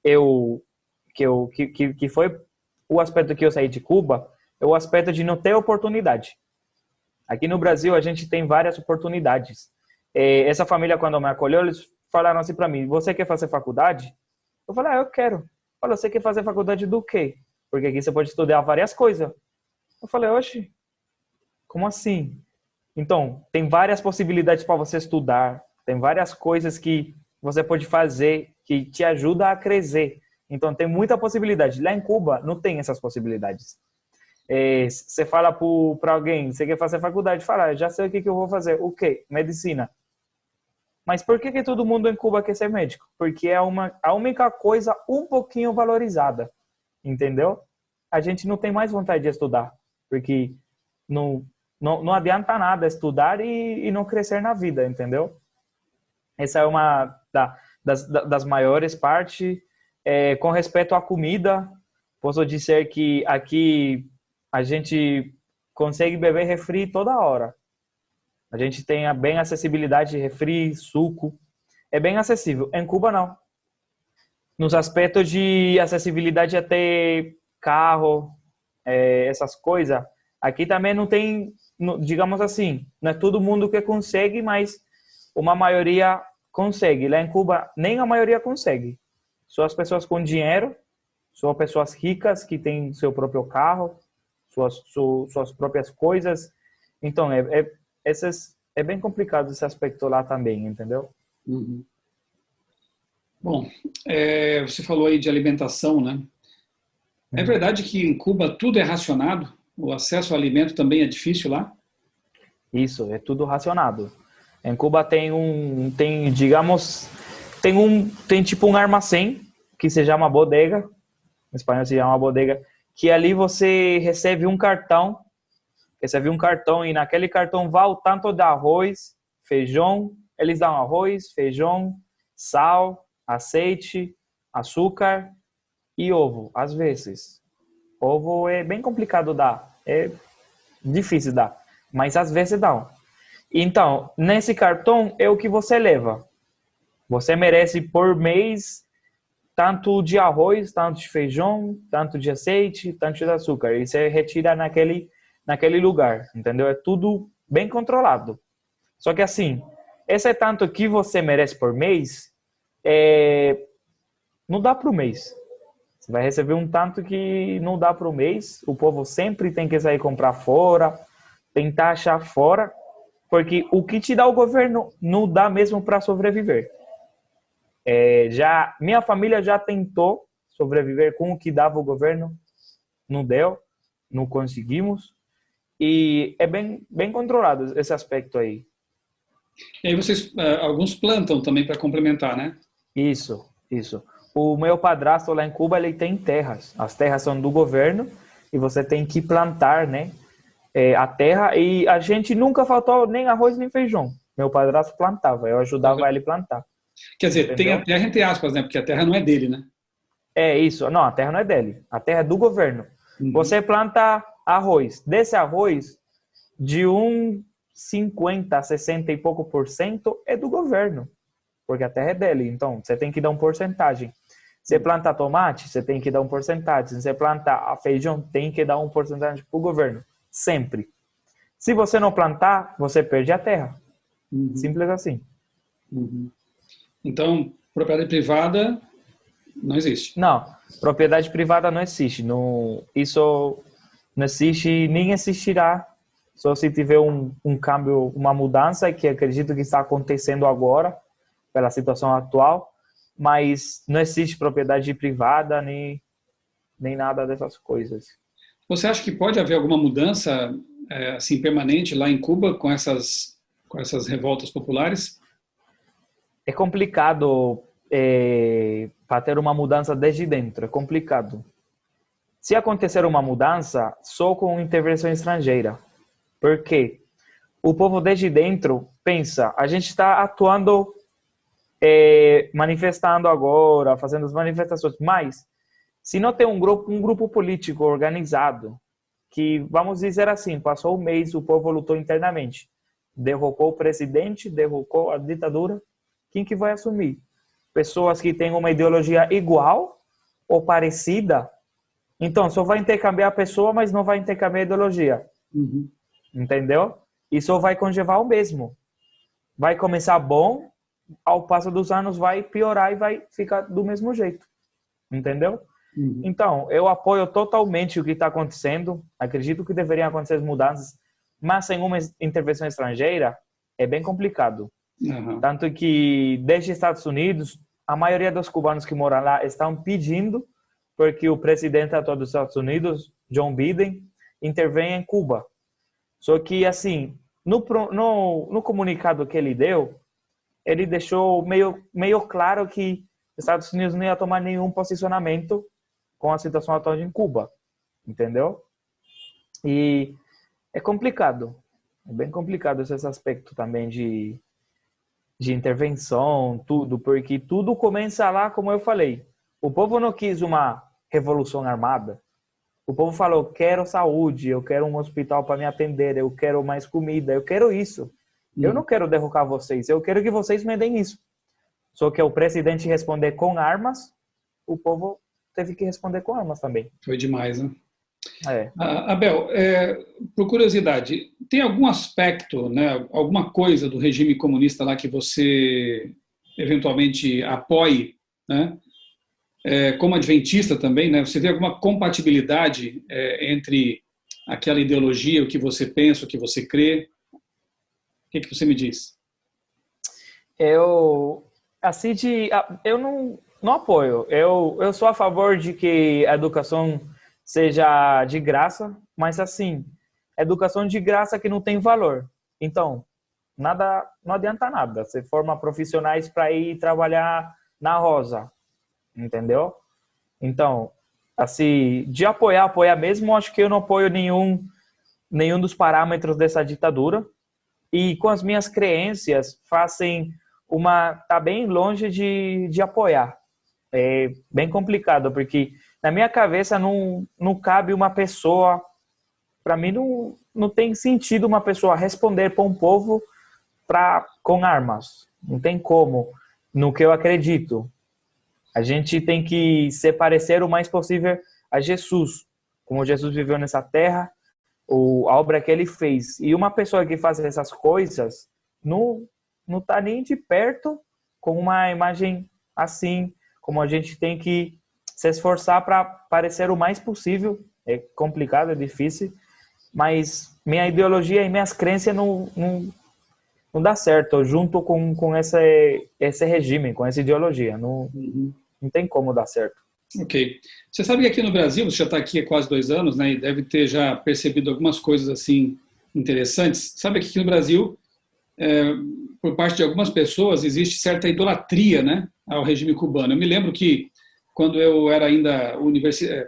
que foi o aspecto que eu saí de Cuba é o aspecto de não ter oportunidade. Aqui no Brasil a gente tem várias oportunidades. Essa família, quando me acolheu, eles falaram assim para mim: você quer fazer faculdade? Eu falei: eu quero. Falou: você quer fazer faculdade do quê? Porque aqui você pode estudar várias coisas. Eu falei: oxe, como assim? Então, tem várias possibilidades para você estudar, tem várias coisas que você pode fazer que te ajuda a crescer. Então, tem muita possibilidade. Lá em Cuba, não tem essas possibilidades. Você fala para alguém: você quer fazer faculdade? Fala: já sei o que eu vou fazer. O quê? Medicina. Mas por que todo mundo em Cuba quer ser médico? Porque é a única coisa um pouquinho valorizada, entendeu? A gente não tem mais vontade de estudar, porque não adianta nada estudar e não crescer na vida, entendeu? Essa é uma das maiores partes. Com respeito à comida, posso dizer que aqui a gente consegue beber refri toda hora. A gente tem a bem acessibilidade de refri, suco. É bem acessível. Em Cuba, não. Nos aspectos de acessibilidade até carro, essas coisas, aqui também não tem, digamos assim, não é todo mundo que consegue, mas uma maioria consegue. Lá em Cuba, nem a maioria consegue. Só as pessoas com dinheiro, só pessoas ricas que têm seu próprio carro, suas próprias coisas. Então, é bem complicado esse aspecto lá também, entendeu? Uhum. Bom, você falou aí de alimentação, né? É verdade que em Cuba tudo é racionado? O acesso ao alimento também é difícil lá? Isso, é tudo racionado. Em Cuba tem tipo um armazém que se chama bodega, em espanhol se chama bodega, que ali você recebe um cartão e naquele cartão vai o tanto de arroz, feijão, eles dão arroz, feijão, sal, azeite, açúcar e ovo, às vezes. Ovo é bem complicado dar, é difícil dar, mas às vezes dá. Então, nesse cartão é o que você leva. Você merece por mês tanto de arroz, tanto de feijão, tanto de azeite, tanto de açúcar. E você retira naquele lugar, entendeu? É tudo bem controlado. Só que assim, esse tanto que você merece por mês, não dá para o mês. Você vai receber um tanto que não dá para o mês. O povo sempre tem que sair comprar fora, tentar achar fora, porque o que te dá o governo não dá mesmo para sobreviver. Minha família já tentou sobreviver com o que dava o governo, não deu, não conseguimos. E é bem controlado esse aspecto aí. E aí vocês, alguns plantam também para complementar, né? Isso. O meu padrasto lá em Cuba, ele tem terras. As terras são do governo e você tem que plantar, né? A terra, e a gente nunca faltou nem arroz nem feijão. Meu padrasto plantava, eu ajudava ele a plantar. Quer dizer, tem a Entendeu? terra entre aspas, né? Porque a terra não é dele, né? É isso. Não, a terra não é dele. A terra é do governo. Uhum. Você planta arroz. Desse arroz, de 50, 60 e pouco por cento é do governo. Porque a terra é dele. Então, você tem que dar uma porcentagem. Você planta tomate, você tem que dar uma porcentagem. Você planta feijão, tem que dar uma porcentagem para o governo. Sempre. Se você não plantar, você perde a terra. Uhum. Simples assim. Uhum. Então, propriedade privada não existe. Não, propriedade privada não existe. Isso não existe nem existirá. Só se tiver um câmbio, uma mudança, que acredito que está acontecendo agora, pela situação atual, mas não existe propriedade privada nem nada dessas coisas. Você acha que pode haver alguma mudança assim permanente lá em Cuba com essas revoltas populares? É complicado para ter uma mudança desde dentro, é complicado. Se acontecer uma mudança, só com intervenção estrangeira. Por quê? O povo desde dentro pensa, a gente está atuando, manifestando agora, fazendo as manifestações, mas se não tem um grupo político organizado, que, vamos dizer assim, passou um mês, o povo lutou internamente, derrocou o presidente, derrocou a ditadura, quem que vai assumir? Pessoas que têm uma ideologia igual ou parecida. Então, só vai intercambiar a pessoa, mas não vai intercambiar a ideologia. Uhum. Entendeu? E só vai congevar o mesmo. Vai começar bom, ao passo dos anos vai piorar e vai ficar do mesmo jeito. Entendeu? Uhum. Então, eu apoio totalmente o que está acontecendo. Acredito que deveriam acontecer as mudanças, mas sem uma intervenção estrangeira é bem complicado. Uhum. Tanto que, desde os Estados Unidos, a maioria dos cubanos que moram lá estão pedindo porque o presidente atual dos Estados Unidos, John Biden, intervém em Cuba. Só que, assim, no comunicado que ele deu, ele deixou meio claro que os Estados Unidos não ia tomar nenhum posicionamento com a situação atual em Cuba. Entendeu? E é complicado. É bem complicado esse aspecto também de intervenção, tudo, porque tudo começa lá, como eu falei. O povo não quis uma revolução armada. O povo falou, quero saúde, eu quero um hospital para me atender, eu quero mais comida, eu quero isso. Eu não quero derrocar vocês, eu quero que vocês me deem isso. Só que o presidente responder com armas, o povo teve que responder com armas também. Foi demais, né? Abel, por curiosidade, tem algum aspecto, né, alguma coisa do regime comunista lá que você eventualmente apoie, né? Como adventista também, né? Você vê alguma compatibilidade entre aquela ideologia, o que você pensa, o que você crê? O que você me diz? Eu não apoio. Eu sou a favor de que a educação seja de graça, mas assim, educação de graça que não tem valor. Então, não adianta nada. Você forma profissionais para ir trabalhar na roça, entendeu? Então, assim, de apoiar mesmo, acho que eu não apoio nenhum dos parâmetros dessa ditadura. E com as minhas crenças, tá bem longe de apoiar. É bem complicado, porque na minha cabeça não cabe uma pessoa, para mim não tem sentido uma pessoa responder para um povo com armas. Não tem como, no que eu acredito. A gente tem que se parecer o mais possível a Jesus, como Jesus viveu nessa terra, a obra que ele fez. E uma pessoa que faz essas coisas não não tá nem de perto com uma imagem assim, como a gente tem que se esforçar para parecer o mais possível. É complicado, é difícil, mas minha ideologia e minhas crenças não dá certo junto com esse regime, com essa ideologia. Uhum. Não tem como dar certo. Ok. Você sabe que aqui no Brasil, você já está aqui há quase 2 anos, né, e deve ter já percebido algumas coisas assim interessantes. Sabe que aqui no Brasil, é, por parte de algumas pessoas, existe certa idolatria, né, ao regime cubano. Eu me lembro que quando eu era ainda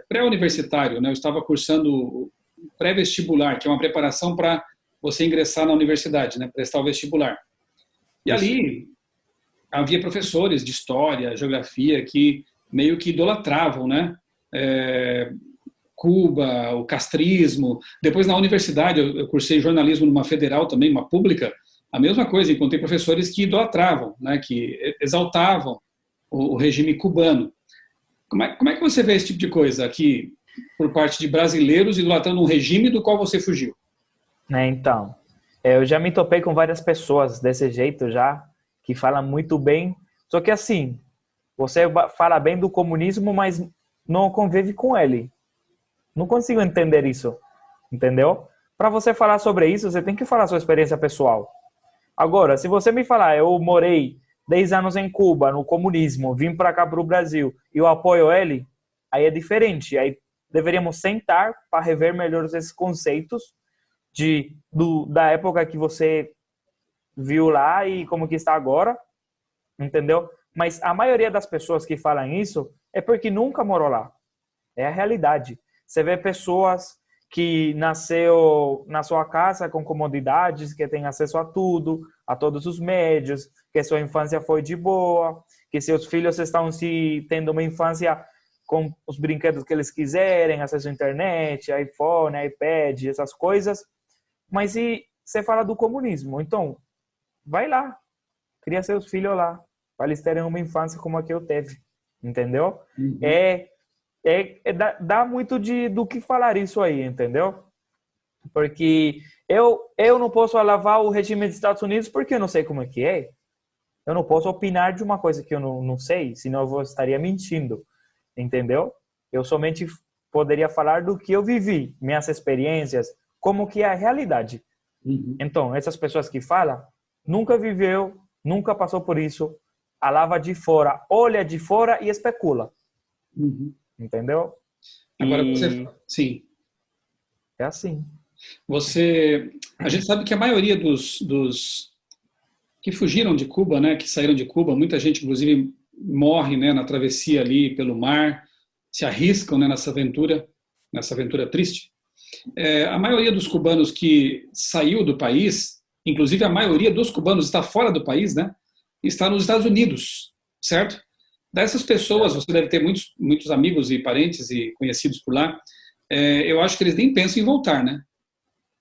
pré-universitário, né, eu estava cursando o pré-vestibular, que é uma preparação para você ingressar na universidade, né, prestar o vestibular. E Isso. ali havia professores de história, geografia, que meio que idolatravam, né? É, Cuba, o castrismo. Depois, na universidade, eu cursei jornalismo numa federal também, uma pública, a mesma coisa, encontrei professores que idolatravam, né? Que exaltavam o regime cubano. Como é que você vê esse tipo de coisa aqui, por parte de brasileiros idolatrando um regime do qual você fugiu? Né, então, eu já me topei com várias pessoas desse jeito já, que falam muito bem, só que assim, você fala bem do comunismo, mas não convive com ele. Não consigo entender isso, entendeu? Para você falar sobre isso, você tem que falar sua experiência pessoal. Agora, se você me falar, eu morei 10 anos em Cuba, no comunismo, vim para cá para o Brasil e eu apoio ele, aí é diferente. Aí deveríamos sentar para rever melhor esses conceitos da época que você viu lá e como que está agora, entendeu? Mas a maioria das pessoas que falam isso é porque nunca morou lá. É a realidade. Você vê pessoas que nasceu na sua casa com comodidades, que tem acesso a tudo, a todos os médios, que sua infância foi de boa, que seus filhos estão se tendo uma infância com os brinquedos que eles quiserem, acesso à internet, iPhone, iPad, essas coisas. Mas e você fala do comunismo? Então, vai lá, cria seus filhos lá, para eles terem uma infância como a que eu teve, entendeu? Uhum. Dá muito do que falar isso aí, entendeu? Porque eu não posso alavar o regime dos Estados Unidos porque eu não sei como é que é. Eu não posso opinar de uma coisa que eu não sei, senão estaria mentindo, entendeu? Eu somente poderia falar do que eu vivi, minhas experiências, como que é a realidade. Uhum. Então, essas pessoas que falam, nunca viveu, nunca passou por isso, alava de fora, olha de fora e especula, Uhum. entendeu? Agora você, E sim, é assim. a gente sabe que a maioria dos que fugiram de Cuba, né, que saíram de Cuba, muita gente, inclusive, morre, né, na travessia ali pelo mar, se arriscam, né, nessa aventura triste. A maioria dos cubanos que saiu do país, inclusive a maioria dos cubanos está fora do país, né, está nos Estados Unidos, certo? Dessas pessoas, você deve ter muitos amigos e parentes e conhecidos por lá. Eu acho que eles nem pensam em voltar, né?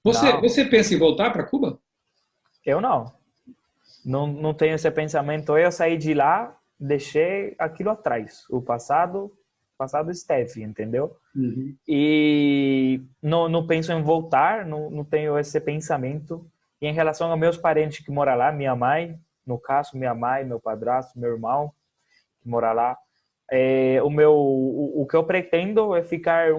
Não, Você pensa em voltar para Cuba? eu não. Não tenho esse pensamento. Eu saí de lá, deixei aquilo atrás. O passado esteve, entendeu? Uhum. E não penso em voltar, não tenho esse pensamento. E em relação aos meus parentes que moram lá, minha mãe, no caso, minha mãe, meu padrasto, meu irmão, que mora lá, o que eu pretendo é ficar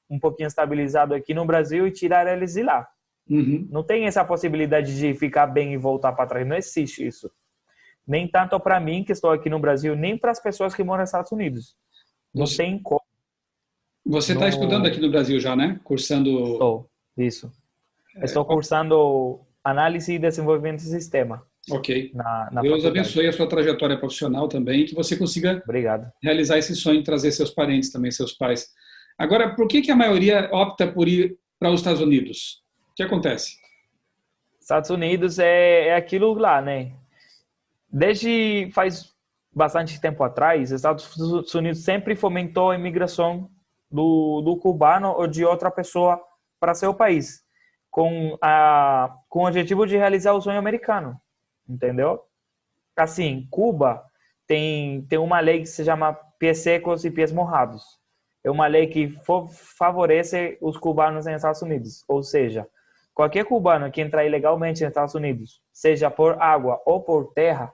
um pouquinho estabilizado aqui no Brasil e tirar eles de lá. Uhum. Não tem essa possibilidade de ficar bem e voltar para trás. Não existe isso. Nem tanto para mim, que estou aqui no Brasil, nem para as pessoas que moram nos Estados Unidos. Não Você tem como. você está estudando aqui No... no Brasil já, né? Cursando. Estou, isso. Estou cursando Análise e Desenvolvimento de Sistema Ok. na Deus faculdade. abençoe a sua trajetória profissional também, que você consiga Obrigado. realizar esse sonho de trazer seus parentes também, seus pais. Agora, por que a maioria opta por ir para os Estados Unidos? O que acontece? Estados Unidos é aquilo lá, né? Desde faz bastante tempo atrás, os Estados Unidos sempre fomentou a imigração do cubano ou de outra pessoa para seu país, com o objetivo de realizar o sonho americano, entendeu? Assim, Cuba tem uma lei que se chama Pies Secos e Pies Mojados. É uma lei que favorece os cubanos nos Estados Unidos, ou seja, qualquer cubano que entrar ilegalmente nos Estados Unidos, seja por água ou por terra,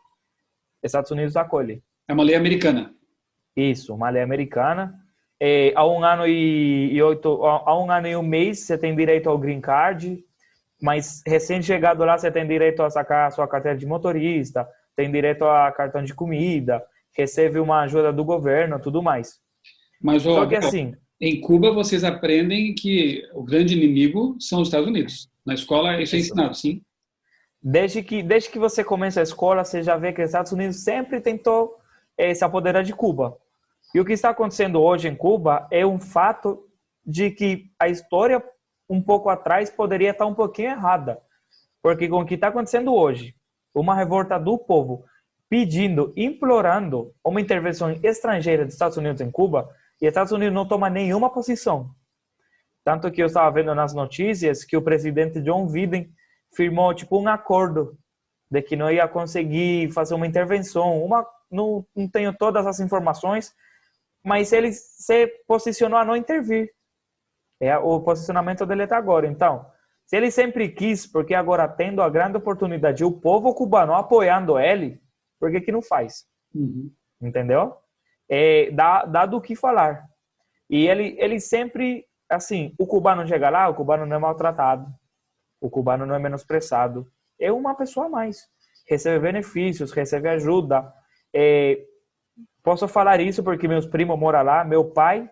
Estados Unidos acolhe. É uma lei americana. Isso, uma lei americana. Há 1 ano e 8, há 1 ano e 1 mês você tem direito ao green card, mas recém-chegado lá você tem direito a sacar a sua carteira de motorista, tem direito a cartão de comida, recebe uma ajuda do governo, tudo mais. Mas, Só que assim, em Cuba vocês aprendem que o grande inimigo são os Estados Unidos. Na escola isso é ensinado, sim? desde que você começa a escola, você já vê que os Estados Unidos sempre tentou se apoderar de Cuba. E o que está acontecendo hoje em Cuba é um fato de que a história um pouco atrás poderia estar um pouquinho errada. Porque com o que está acontecendo hoje, uma revolta do povo pedindo, implorando uma intervenção estrangeira dos Estados Unidos em Cuba, e os Estados Unidos não toma nenhuma posição. Tanto que eu estava vendo nas notícias que o presidente John Biden firmou tipo um acordo de que não ia conseguir fazer uma intervenção. Não tenho todas as informações, mas ele se posicionou a não intervir. O posicionamento dele até agora. Então, se ele sempre quis, porque agora tendo a grande oportunidade, o povo cubano apoiando ele, por que não faz? Uhum. Entendeu? Dá do que falar. E ele sempre, assim, o cubano chega lá, o cubano não é maltratado, o cubano não é menosprezado, é uma pessoa a mais. Recebe benefícios, recebe ajuda. Posso falar isso porque meus primos moram lá, meu pai,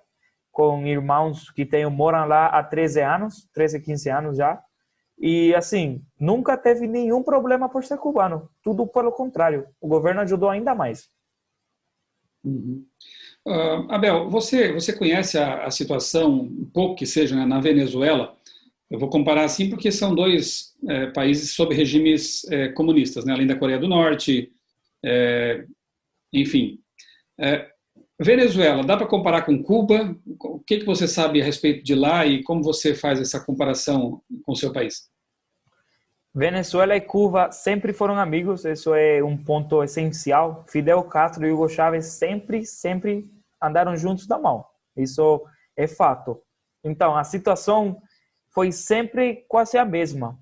com irmãos que moram lá há 13 anos, 13, 15 anos já. E, assim, nunca teve nenhum problema por ser cubano. Tudo pelo contrário. O governo ajudou ainda mais. Uhum. Abel, você conhece a situação, um pouco que seja, né, na Venezuela? Eu vou comparar assim porque são dois países sob regimes comunistas, né, além da Coreia do Norte, enfim. Venezuela, dá para comparar com Cuba? O que você sabe a respeito de lá e como você faz essa comparação com o seu país? Venezuela e Cuba sempre foram amigos, isso é um ponto essencial. Fidel Castro e Hugo Chávez sempre andaram juntos da mão. Isso é fato. Então, a situação foi sempre quase a mesma.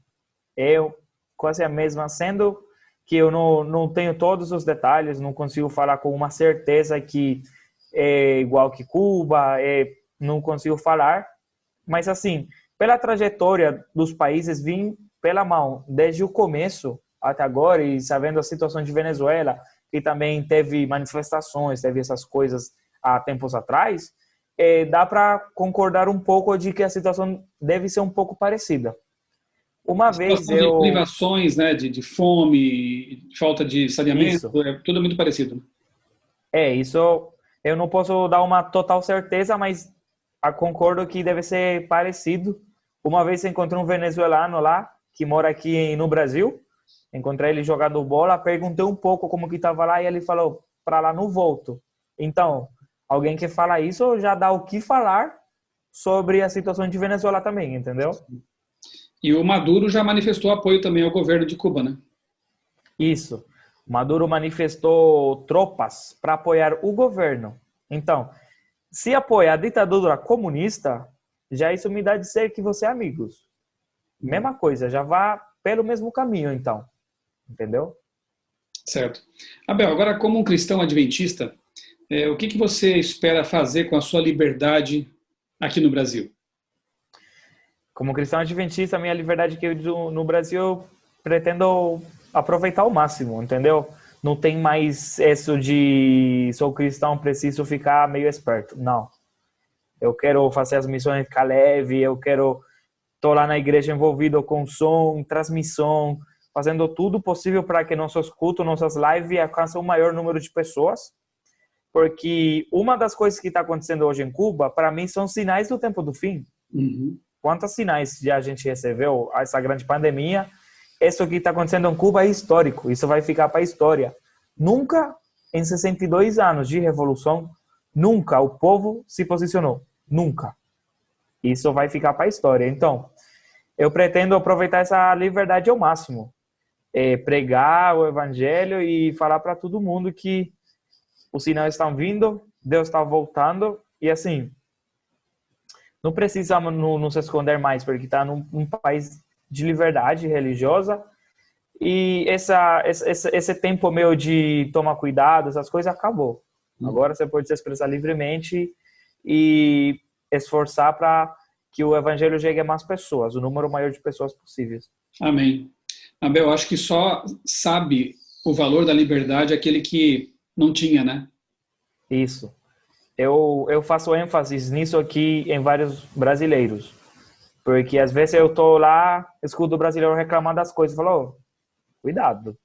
Quase a mesma, sendo que eu não tenho todos os detalhes, não consigo falar com uma certeza que é igual que Cuba, não consigo falar. Mas, assim, pela trajetória dos países, vim pela mão desde o começo até agora, e sabendo a situação de Venezuela, que também teve manifestações, teve essas coisas há tempos atrás, dá para concordar um pouco de que a situação deve ser um pouco parecida. Uma vez de privações, né, de fome, de falta de saneamento, tudo muito parecido. Isso eu não posso dar uma total certeza, mas concordo que deve ser parecido. Uma vez encontrei um venezuelano lá, que mora aqui no Brasil, encontrei ele jogando bola, perguntei um pouco como que estava lá e ele falou, para lá não volto. Então, alguém que fala isso já dá o que falar sobre a situação de Venezuela também, entendeu? E o Maduro já manifestou apoio também ao governo de Cuba, né? Isso. Maduro manifestou tropas para apoiar o governo. Então, se apoiar a ditadura comunista, já isso me dá de ser que você é amigos. Mesma coisa, já vá pelo mesmo caminho, então. Entendeu? Certo. Abel, agora como um cristão adventista, o que você espera fazer com a sua liberdade aqui no Brasil? Como cristão adventista, a minha liberdade aqui no Brasil, eu pretendo aproveitar ao máximo, entendeu? Não tem mais isso de sou cristão, preciso ficar meio esperto. Não. Eu quero fazer as missões ficar leve, eu quero estar lá na igreja envolvido com som, transmissão, fazendo tudo possível para que nossos cultos, nossas lives alcancem o maior número de pessoas. Porque uma das coisas que está acontecendo hoje em Cuba, para mim, são sinais do tempo do fim. Uhum. Quantos sinais já a gente recebeu, essa grande pandemia? Isso que está acontecendo em Cuba é histórico, isso vai ficar para a história. Nunca, em 62 anos de revolução, nunca o povo se posicionou. Nunca. Isso vai ficar para a história. Então, eu pretendo aproveitar essa liberdade ao máximo. Pregar o evangelho e falar para todo mundo que os sinais estão vindo, Deus está voltando, e assim, não precisamos nos esconder mais, porque está num país de liberdade religiosa. E esse tempo meu de tomar cuidado, essas coisas, acabou. Agora você pode se expressar livremente e esforçar para que o evangelho chegue a mais pessoas, o número maior de pessoas possíveis. Amém. Abel, eu acho que só sabe o valor da liberdade aquele que não tinha, né? Isso. Eu faço ênfase nisso aqui em vários brasileiros. Porque às vezes eu tô lá, escuto o brasileiro reclamando das coisas, falo, cuidado.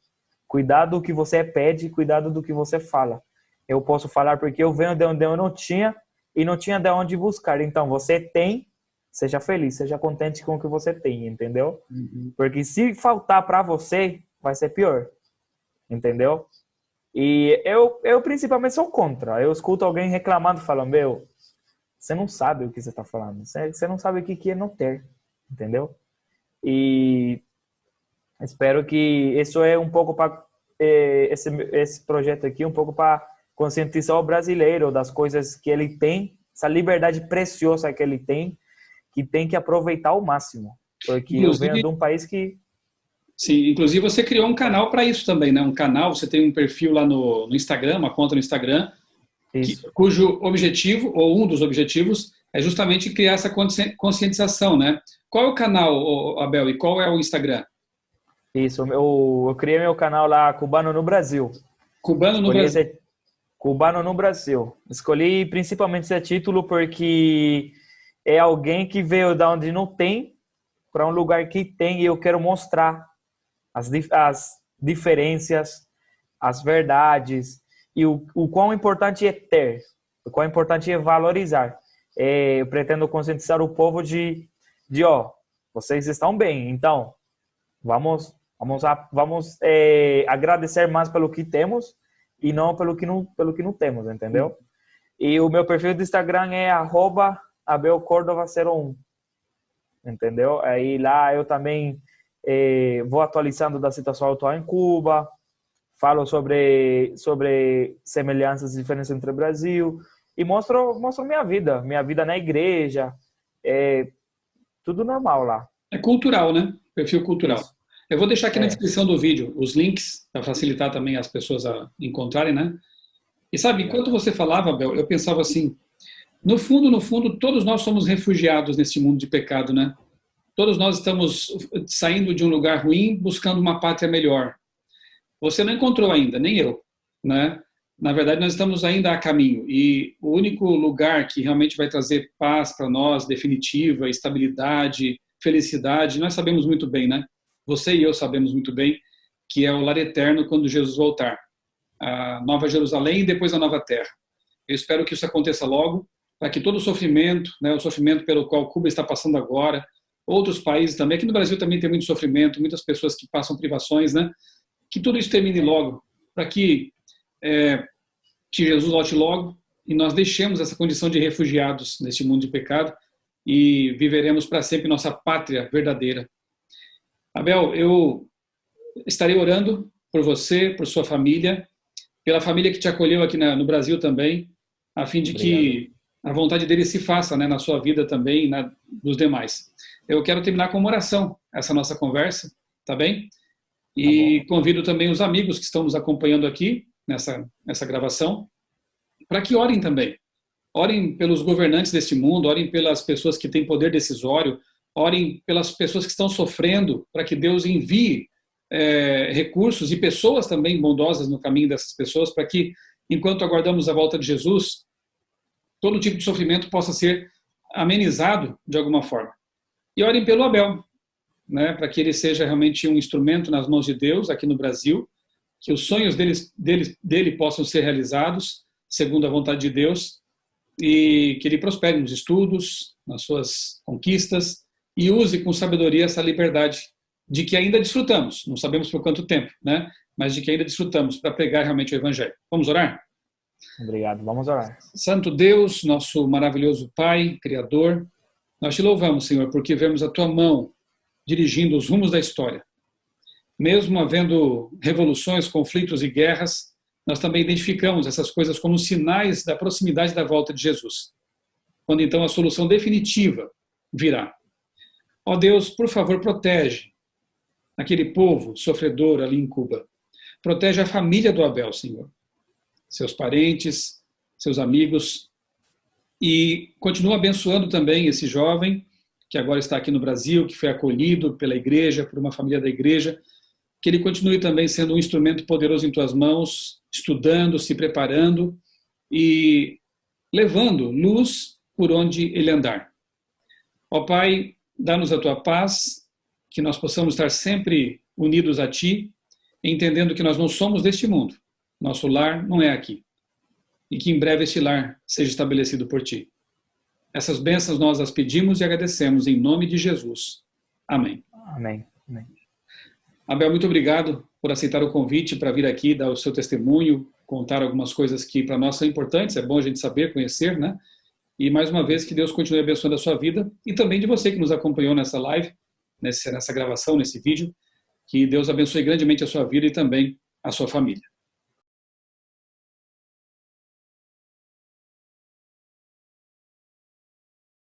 Cuidado do que você pede, cuidado do que você fala. Eu posso falar porque eu venho de onde eu não tinha e não tinha de onde buscar. Então, você tem, seja feliz, seja contente com o que você tem, entendeu? Porque se faltar para você, vai ser pior, entendeu? E eu principalmente sou contra. Eu escuto alguém reclamando, falando, meu, você não sabe o que você está falando. Você não sabe o que é não ter, entendeu? E espero que isso é um pouco para esse projeto aqui, um pouco para conscientizar o brasileiro das coisas que ele tem, essa liberdade preciosa que ele tem, que tem que aproveitar ao máximo. Porque eu venho de um país que... Sim, inclusive você criou um canal para isso também, né? Um canal, você tem um perfil lá no Instagram, uma conta no Instagram, cujo objetivo, ou um dos objetivos, é justamente criar essa conscientização, né? Qual é o canal, Abel, e qual é o Instagram? Isso, eu criei meu canal lá, Cubano no Brasil. Cubano no Brasil. Cubano no Brasil. Escolhi principalmente esse título porque é alguém que veio da onde não tem para um lugar que tem e eu quero mostrar as diferenças, as verdades e o quão importante é ter, o quão importante é valorizar. Eu pretendo conscientizar o povo ó, vocês estão bem, então vamos agradecer mais pelo que temos e não pelo que não temos, entendeu? E o meu perfil do Instagram é @abelcordova01, entendeu? Aí lá eu também vou atualizando da situação atual em Cuba, falo sobre semelhanças e diferenças entre o Brasil e mostro minha vida na igreja, tudo normal lá. É cultural, né? Perfil cultural. Isso. Eu vou deixar aqui na descrição do vídeo os links para facilitar também as pessoas a encontrarem, né? E sabe, enquanto você falava, Abel, eu pensava assim, no fundo, todos nós somos refugiados nesse mundo de pecado, né? Todos nós estamos saindo de um lugar ruim, buscando uma pátria melhor. Você não encontrou ainda, nem eu, né? Na verdade, nós estamos ainda a caminho e o único lugar que realmente vai trazer paz para nós, definitiva, estabilidade, felicidade, nós sabemos muito bem, né? Você e eu sabemos muito bem que é o lar eterno quando Jesus voltar. A Nova Jerusalém e depois a Nova Terra. Eu espero que isso aconteça logo, para que todo o sofrimento, né, o sofrimento pelo qual Cuba está passando agora, outros países também, aqui no Brasil também tem muito sofrimento, muitas pessoas que passam privações, né? Que tudo isso termine logo, para que Jesus volte logo e nós deixemos essa condição de refugiados neste mundo de pecado e viveremos para sempre nossa pátria verdadeira. Abel, eu estarei orando por você, por sua família, pela família que te acolheu aqui no Brasil também, a fim de que a vontade dele se faça, né, na sua vida também e dos demais. Eu quero terminar com uma oração, essa nossa conversa, tá bem? E convido também os amigos que estão nos acompanhando aqui nessa gravação, para que orem também. Orem pelos governantes deste mundo, orem pelas pessoas que têm poder decisório, orem pelas pessoas que estão sofrendo, para que Deus envie recursos e pessoas também bondosas no caminho dessas pessoas, para que, enquanto aguardamos a volta de Jesus, todo tipo de sofrimento possa ser amenizado de alguma forma. E orem pelo Abel, né, para que ele seja realmente um instrumento nas mãos de Deus aqui no Brasil, que os sonhos dele possam ser realizados segundo a vontade de Deus e que ele prospere nos estudos, nas suas conquistas e use com sabedoria essa liberdade de que ainda desfrutamos, não sabemos por quanto tempo, né, mas de que ainda desfrutamos para pregar realmente o Evangelho. Vamos orar? Obrigado, vamos orar. Santo Deus, nosso maravilhoso Pai, Criador, nós te louvamos, Senhor, porque vemos a tua mão dirigindo os rumos da história. Mesmo havendo revoluções, conflitos e guerras, nós também identificamos essas coisas como sinais da proximidade da volta de Jesus, quando então a solução definitiva virá. Ó Deus, por favor, protege aquele povo sofredor ali em Cuba. Protege a família do Abel, Senhor. Seus parentes, seus amigos. E continua abençoando também esse jovem que agora está aqui no Brasil, que foi acolhido pela igreja, por uma família da igreja. Que ele continue também sendo um instrumento poderoso em tuas mãos, estudando, se preparando e levando luz por onde ele andar. Ó Pai, dá-nos a tua paz, que nós possamos estar sempre unidos a ti, entendendo que nós não somos deste mundo. Nosso lar não é aqui. E que em breve este lar seja estabelecido por ti. Essas bênçãos nós as pedimos e agradecemos em nome de Jesus. Amém. Amém. Amém. Abel, muito obrigado por aceitar o convite para vir aqui dar o seu testemunho, contar algumas coisas que para nós são importantes, é bom a gente saber, conhecer, né? E mais uma vez que Deus continue abençoando a sua vida e também de você que nos acompanhou nessa live, nessa gravação, nesse vídeo, que Deus abençoe grandemente a sua vida e também a sua família.